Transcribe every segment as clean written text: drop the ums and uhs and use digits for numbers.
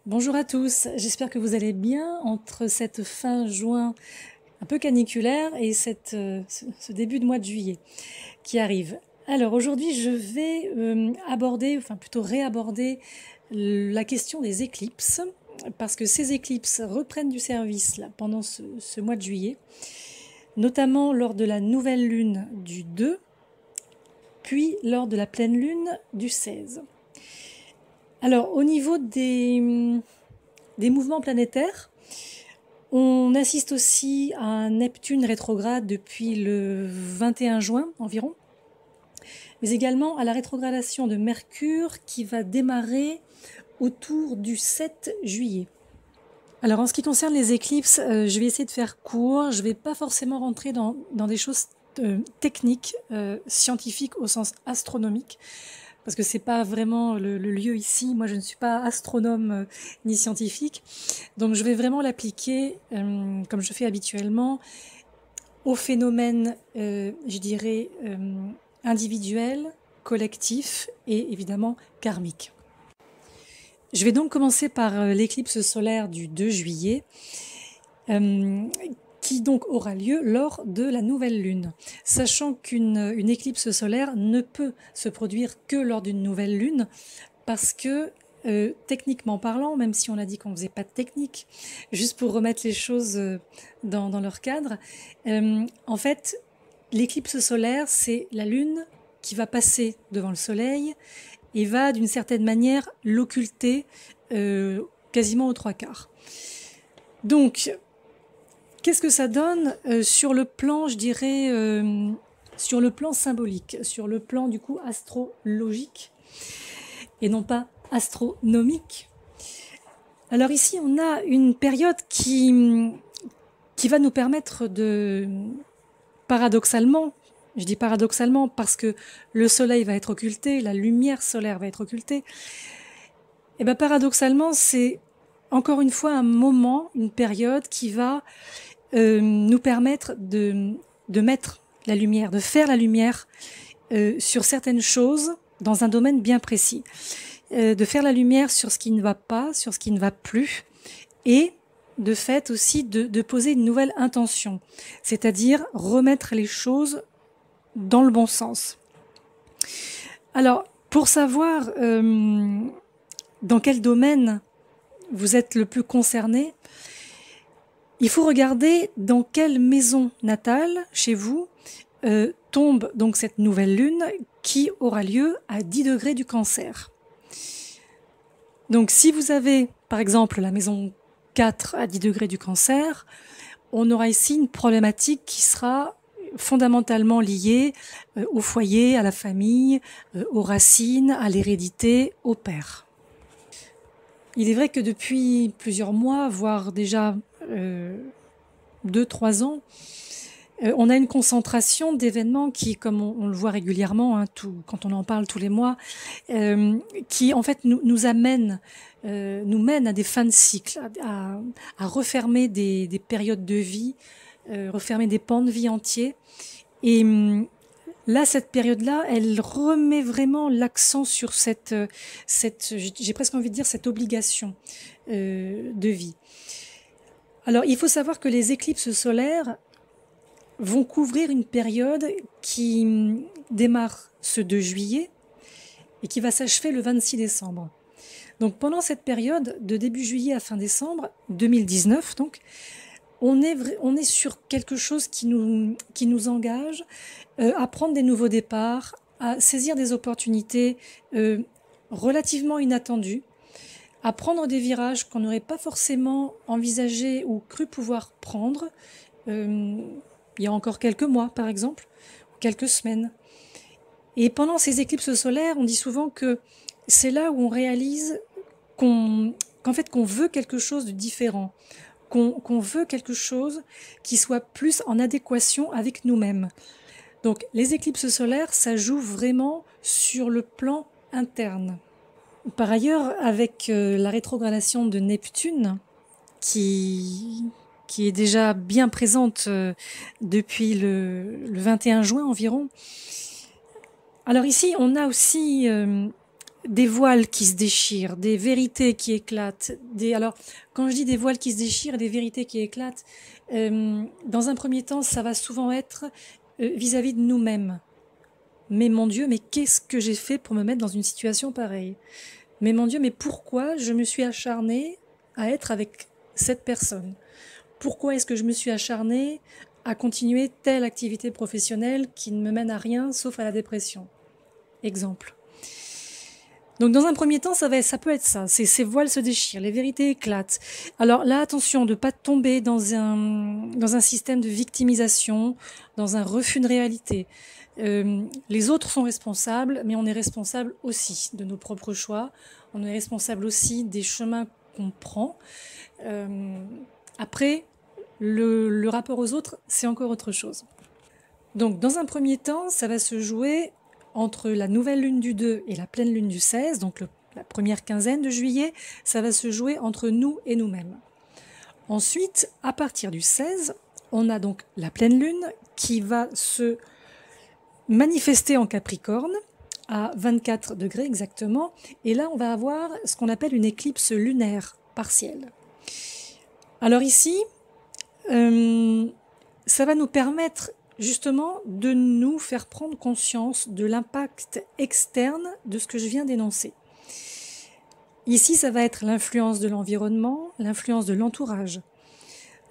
Bonjour à tous, j'espère que vous allez bien entre cette fin juin un peu caniculaire et ce début de mois de juillet qui arrive. Alors aujourd'hui je vais aborder, enfin plutôt réaborder la question des éclipses parce que ces éclipses reprennent du service là, pendant ce mois de juillet, notamment lors de la nouvelle lune du 2, puis lors de la pleine lune du 16. Alors au niveau des mouvements planétaires, on assiste aussi à un Neptune rétrograde depuis le 21 juin environ, mais également à la rétrogradation de Mercure qui va démarrer autour du 7 juillet. Alors en ce qui concerne les éclipses, je vais essayer de faire court, je ne vais pas forcément rentrer dans des choses techniques, scientifiques au sens astronomique, parce que c'est pas vraiment le lieu ici. Moi, je ne suis pas astronome ni scientifique, donc je vais vraiment l'appliquer, comme je fais habituellement, aux phénomènes, je dirais, individuels, collectifs et évidemment karmiques. Je vais donc commencer par l'éclipse solaire du 2 juillet, qui donc aura lieu lors de la nouvelle lune. Sachant qu'une éclipse solaire ne peut se produire que lors d'une nouvelle lune, parce que techniquement parlant, même si on a dit qu'on ne faisait pas de technique, juste pour remettre les choses dans leur cadre, en fait, l'éclipse solaire, c'est la lune qui va passer devant le soleil et va d'une certaine manière l'occulter quasiment aux trois quarts. Donc, qu'est-ce que ça donne sur le plan, je dirais, sur le plan symbolique, sur le plan du coup astrologique et non pas astronomique? Alors ici, on a une période qui va nous permettre de, paradoxalement, je dis paradoxalement parce que le soleil va être occulté, la lumière solaire va être occultée, et bien paradoxalement, c'est encore une fois un moment, une période qui va nous permettre de mettre la lumière, de faire la lumière sur certaines choses dans un domaine bien précis, de faire la lumière sur ce qui ne va pas, sur ce qui ne va plus, et de fait aussi de poser une nouvelle intention, c'est-à-dire remettre les choses dans le bon sens. Alors, pour savoir dans quel domaine vous êtes le plus concerné, il faut regarder dans quelle maison natale, chez vous, tombe donc cette nouvelle lune qui aura lieu à 10 degrés du Cancer. Donc si vous avez, par exemple, la maison 4 à 10 degrés du Cancer, on aura ici une problématique qui sera fondamentalement liée au foyer, à la famille, aux racines, à l'hérédité, au père. Il est vrai que depuis plusieurs mois, voire déjà 2-3 ans, on a une concentration d'événements qui, comme on le voit régulièrement, quand on en parle tous les mois, qui en fait nous mènent à des fins de cycle, à refermer des périodes de vie, refermer des pans de vie entiers. Et là, cette période-là, elle remet vraiment l'accent sur j'ai presque envie de dire, cette obligation de vie. Alors, il faut savoir que les éclipses solaires vont couvrir une période qui démarre ce 2 juillet et qui va s'achever le 26 décembre. Donc, pendant cette période de début juillet à fin décembre 2019, donc, on est sur quelque chose qui nous engage à prendre des nouveaux départs, à saisir des opportunités relativement inattendues, à prendre des virages qu'on n'aurait pas forcément envisagé ou cru pouvoir prendre il y a encore quelques mois, par exemple, ou quelques semaines. Et pendant ces éclipses solaires, on dit souvent que c'est là où on réalise qu'en fait, qu'on veut quelque chose de différent, qu'on veut quelque chose qui soit plus en adéquation avec nous-mêmes. Donc les éclipses solaires, ça joue vraiment sur le plan interne. Par ailleurs, avec la rétrogradation de Neptune, qui est déjà bien présente depuis le 21 juin environ. Alors ici, on a aussi des voiles qui se déchirent, des vérités qui éclatent. Alors, quand je dis des voiles qui se déchirent et des vérités qui éclatent, dans un premier temps, ça va souvent être vis-à-vis de nous-mêmes. Mais mon Dieu, mais qu'est-ce que j'ai fait pour me mettre dans une situation pareille? Mais mon Dieu, mais pourquoi je me suis acharnée à être avec cette personne? Pourquoi est-ce que je me suis acharnée à continuer telle activité professionnelle qui ne me mène à rien sauf à la dépression? Exemple. Donc dans un premier temps, ça peut être ça. Ces voiles se déchirent, les vérités éclatent. Alors là, attention de ne pas tomber dans un système de victimisation, dans un refus de réalité. Les autres sont responsables, mais on est responsable aussi de nos propres choix. On est responsable aussi des chemins qu'on prend. Après, le rapport aux autres, c'est encore autre chose. Donc dans un premier temps, ça va se jouer entre la nouvelle lune du 2 et la pleine lune du 16, donc la première quinzaine de juillet, ça va se jouer entre nous et nous-mêmes. Ensuite, à partir du 16, on a donc la pleine lune qui va se manifester en Capricorne à 24 degrés exactement. Et là, on va avoir ce qu'on appelle une éclipse lunaire partielle. Alors ici, ça va nous permettre justement de nous faire prendre conscience de l'impact externe de ce que je viens d'énoncer. Ici, ça va être l'influence de l'environnement, l'influence de l'entourage.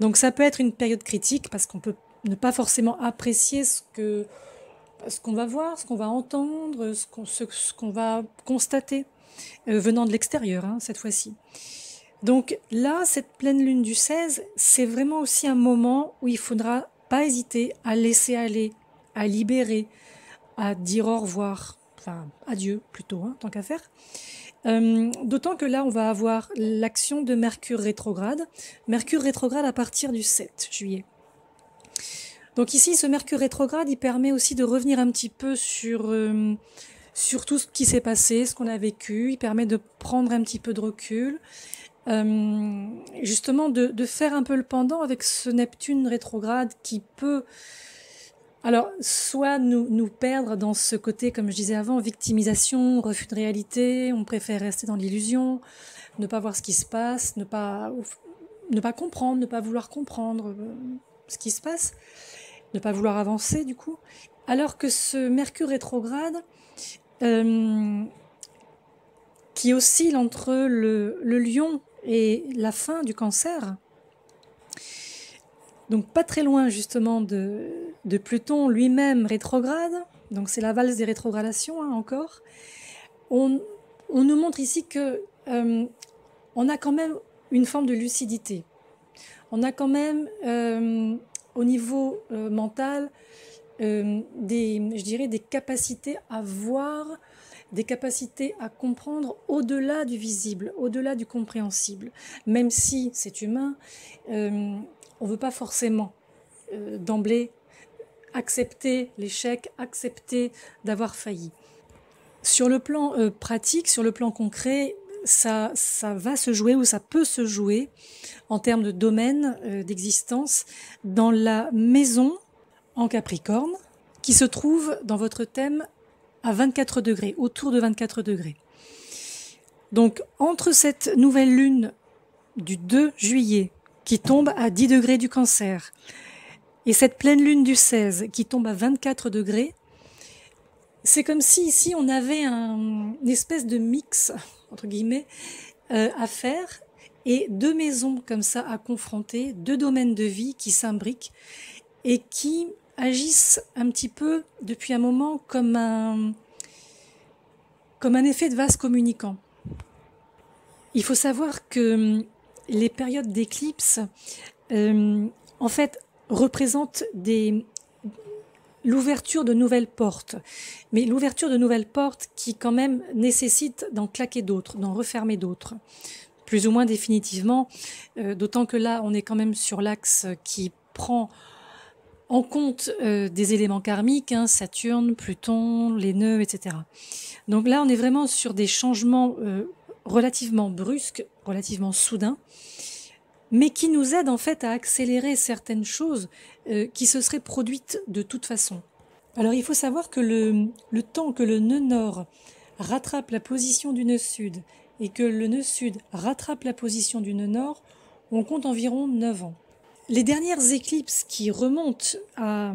Donc ça peut être une période critique parce qu'on peut ne pas forcément apprécier ce qu'on va voir, ce qu'on va entendre, ce qu'on va constater, venant de l'extérieur, cette fois-ci. Donc là, cette pleine lune du 16, c'est vraiment aussi un moment où il faudra pas hésiter à laisser aller, à libérer, à dire au revoir, enfin adieu plutôt, tant qu'à faire. D'autant que là, on va avoir l'action de Mercure rétrograde à partir du 7 juillet. Donc ici, ce Mercure rétrograde, il permet aussi de revenir un petit peu sur tout ce qui s'est passé, ce qu'on a vécu. Il permet de prendre un petit peu de recul. Justement de faire un peu le pendant avec ce Neptune rétrograde qui peut alors soit nous perdre dans ce côté, comme je disais avant, victimisation, refus de réalité, on préfère rester dans l'illusion, ne pas voir ce qui se passe, ne pas comprendre, ne pas vouloir comprendre ce qui se passe, ne pas vouloir avancer du coup, alors que ce Mercure rétrograde qui oscille entre le lion et la fin du Cancer, donc pas très loin justement de Pluton lui-même rétrograde, donc c'est la valse des rétrogradations encore, on nous montre ici que on a quand même une forme de lucidité, on a quand même au niveau mental je dirais des capacités à voir, des capacités à comprendre au-delà du visible, au-delà du compréhensible. Même si c'est humain, on ne veut pas forcément d'emblée accepter l'échec, accepter d'avoir failli. Sur le plan pratique, sur le plan concret, ça va se jouer ou ça peut se jouer en termes de domaine d'existence dans la maison en Capricorne qui se trouve dans votre thème à 24 degrés, autour de 24 degrés. Donc, entre cette nouvelle lune du 2 juillet, qui tombe à 10 degrés du Cancer, et cette pleine lune du 16, qui tombe à 24 degrés, c'est comme si ici, on avait une espèce de mix, entre guillemets, à faire, et deux maisons comme ça à confronter, deux domaines de vie qui s'imbriquent, et qui agissent un petit peu, depuis un moment, comme un effet de vase communicant. Il faut savoir que les périodes d'éclipse, en fait, représentent l'ouverture de nouvelles portes. Mais l'ouverture de nouvelles portes qui, quand même, nécessite d'en claquer d'autres, d'en refermer d'autres. Plus ou moins définitivement, d'autant que là, on est quand même sur l'axe qui prend en compte des éléments karmiques, Saturne, Pluton, les nœuds, etc. Donc là, on est vraiment sur des changements relativement brusques, relativement soudains, mais qui nous aident en fait à accélérer certaines choses qui se seraient produites de toute façon. Alors il faut savoir que le temps que le nœud nord rattrape la position du nœud sud et que le nœud sud rattrape la position du nœud nord, on compte environ 9 ans. Les dernières éclipses qui remontent à,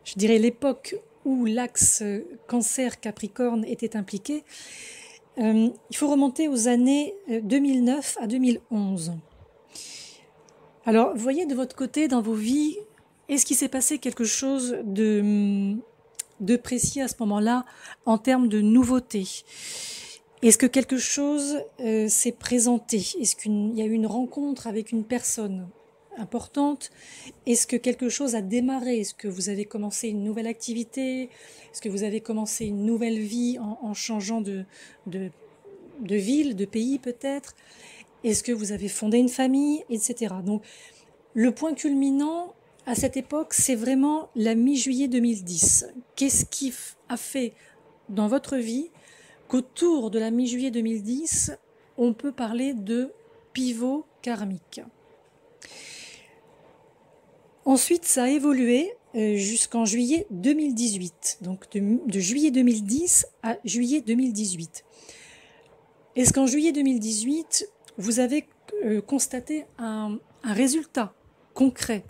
je dirais, l'époque où l'axe Cancer-Capricorne était impliqué, il faut remonter aux années 2009 à 2011. Alors, voyez de votre côté, dans vos vies, est-ce qu'il s'est passé quelque chose de précis à ce moment-là en termes de nouveautés? Est-ce que quelque chose s'est présenté? Est-ce qu'il y a eu une rencontre avec une personne importante? Est-ce que quelque chose a démarré? Est-ce que vous avez commencé une nouvelle activité? Est-ce que vous avez commencé une nouvelle vie en changeant de ville, de pays peut-être? Est-ce que vous avez fondé une famille, etc. Donc, le point culminant à cette époque, c'est vraiment la mi-juillet 2010. Qu'est-ce qui a fait dans votre vie qu'autour de la mi-juillet 2010, on peut parler de pivot karmique? Ensuite, ça a évolué jusqu'en juillet 2018, donc de juillet 2010 à juillet 2018. Est-ce qu'en juillet 2018, vous avez constaté un résultat concret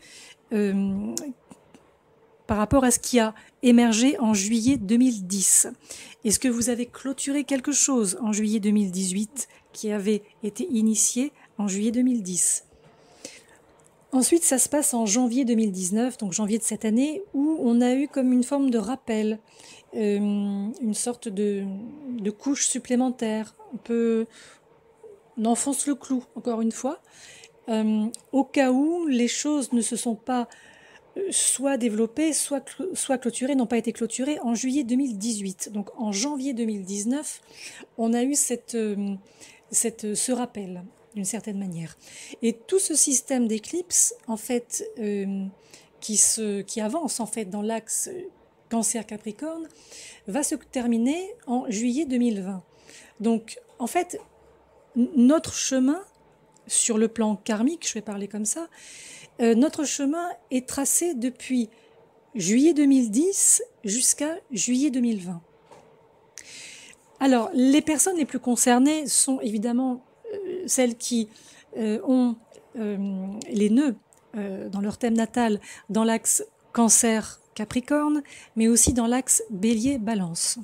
par rapport à ce qui a émergé en juillet 2010? Est-ce que vous avez clôturé quelque chose en juillet 2018 qui avait été initié en juillet 2010? Ensuite, ça se passe en janvier 2019, donc janvier de cette année, où on a eu comme une forme de rappel, une sorte de couche supplémentaire. On enfonce le clou, encore une fois, au cas où les choses ne se sont pas soit développées, soit clôturées, n'ont pas été clôturées en juillet 2018. Donc en janvier 2019, on a eu ce rappel, d'une certaine manière. Et tout ce système d'éclipses, en fait, qui avance en fait dans l'axe Cancer-Capricorne, va se terminer en juillet 2020. Donc, en fait, notre chemin, sur le plan karmique, je vais parler comme ça, notre chemin est tracé depuis juillet 2010 jusqu'à juillet 2020. Alors, les personnes les plus concernées sont évidemment celles qui ont les nœuds dans leur thème natal dans l'axe Cancer-Capricorne, mais aussi dans l'axe Bélier-Balance.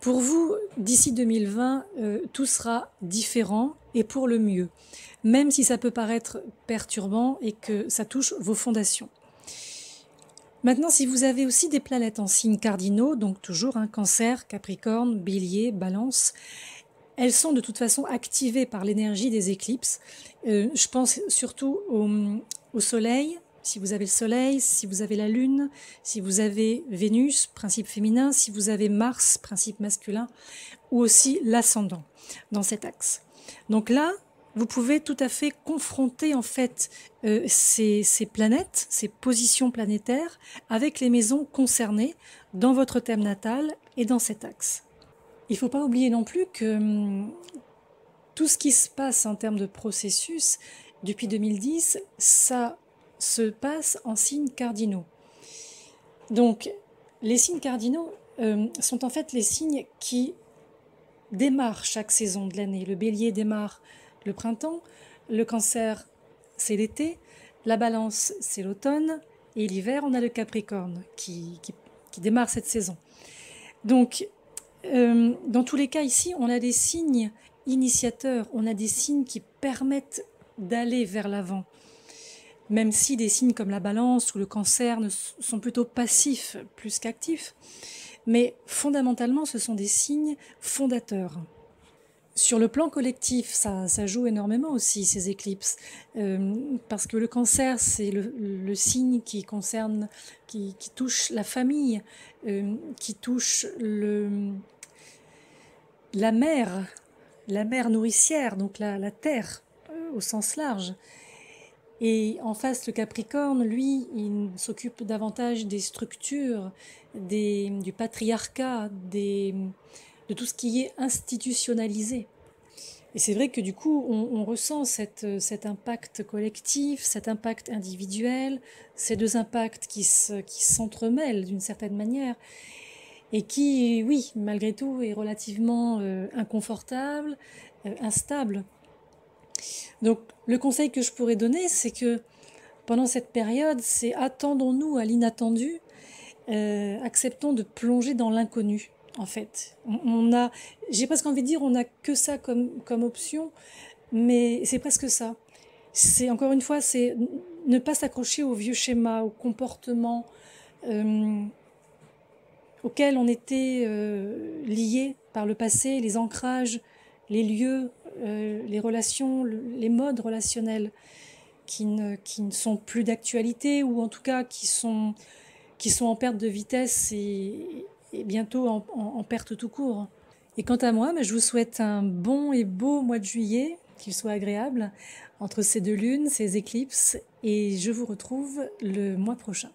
Pour vous, d'ici 2020, tout sera différent et pour le mieux, même si ça peut paraître perturbant et que ça touche vos fondations. Maintenant, si vous avez aussi des planètes en signes cardinaux, donc toujours Cancer, Capricorne, Bélier, Balance, elles sont de toute façon activées par l'énergie des éclipses. Je pense surtout au Soleil, si vous avez le Soleil, si vous avez la Lune, si vous avez Vénus, principe féminin, si vous avez Mars, principe masculin, ou aussi l'ascendant dans cet axe. Donc là, vous pouvez tout à fait confronter en fait ces planètes, ces positions planétaires avec les maisons concernées dans votre thème natal et dans cet axe. Il ne faut pas oublier non plus que tout ce qui se passe en termes de processus depuis 2010, ça se passe en signes cardinaux. Donc, les signes cardinaux sont en fait les signes qui démarrent chaque saison de l'année. Le Bélier démarre le printemps, le Cancer, c'est l'été, la Balance, c'est l'automne, et l'hiver, on a le Capricorne qui démarre cette saison. Donc, dans tous les cas ici, on a des signes initiateurs, on a des signes qui permettent d'aller vers l'avant. Même si des signes comme la Balance ou le Cancer sont plutôt passifs plus qu'actifs, mais fondamentalement, ce sont des signes fondateurs. Sur le plan collectif, ça joue énormément aussi, ces éclipses, parce que le Cancer, c'est le signe qui concerne, qui touche la famille, qui touche la mer nourricière, donc la terre au sens large. Et en face, le Capricorne, lui, il s'occupe davantage des structures, du patriarcat, de tout ce qui est institutionnalisé. Et c'est vrai que du coup, on ressent cet impact collectif, cet impact individuel, ces deux impacts qui s'entremêlent d'une certaine manière. et qui, oui, malgré tout, est relativement inconfortable, instable. Donc le conseil que je pourrais donner, c'est que pendant cette période, c'est attendons-nous à l'inattendu, acceptons de plonger dans l'inconnu. En fait, j'ai presque envie de dire, on n'a que ça comme option, mais c'est presque ça. C'est encore une fois, c'est ne pas s'accrocher aux vieux schémas, aux comportements euh, auxquels on était liés par le passé, les ancrages, les lieux, les relations, les modes relationnels qui ne sont plus d'actualité ou en tout cas qui sont en perte de vitesse et bientôt en perte tout court. Et quant à moi, je vous souhaite un bon et beau mois de juillet, qu'il soit agréable entre ces deux lunes, ces éclipses, et je vous retrouve le mois prochain.